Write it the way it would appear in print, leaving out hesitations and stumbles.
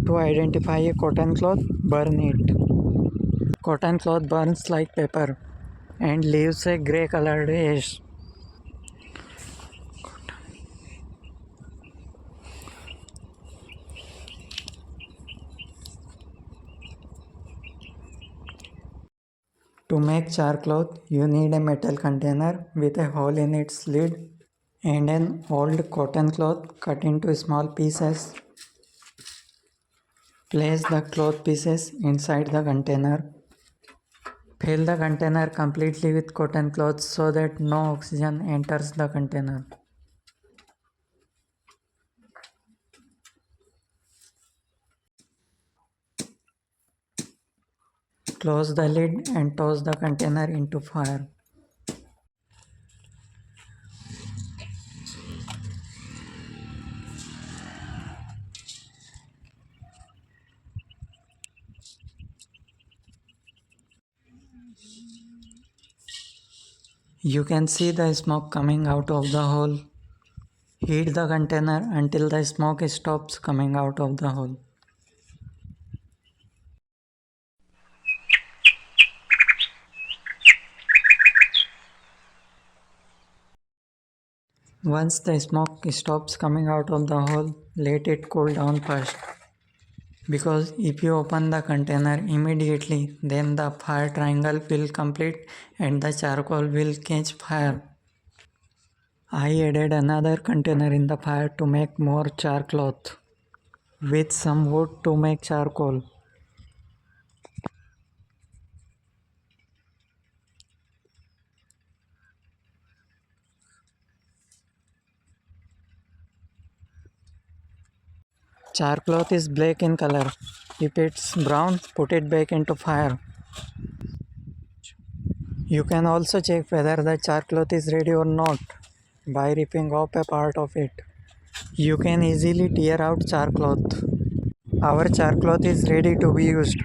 To identify a cotton cloth, burn it. Cotton cloth burns like paper and leaves a grey colored ash. To make charcloth, you need a metal container with a hole in its lid and an old cotton cloth cut into small pieces. Place the cloth pieces inside the container. Fill the container completely with cotton cloth so that no oxygen enters the container. Close the lid and toss the container into fire. You can see the smoke coming out of the hole. Heat the container until the smoke stops coming out of the hole. Once the smoke stops coming out of the hole, let it cool down first. Because if you open the container immediately, then the fire triangle will complete and the charcoal will catch fire. I added another container in the fire to make more charcloth with some wood to make charcoal. Charcloth is black in color. If it's brown, put it back into fire. You can also check whether the charcloth is ready or not by ripping off a part of it. You can easily tear out charcloth. Our charcloth is ready to be used.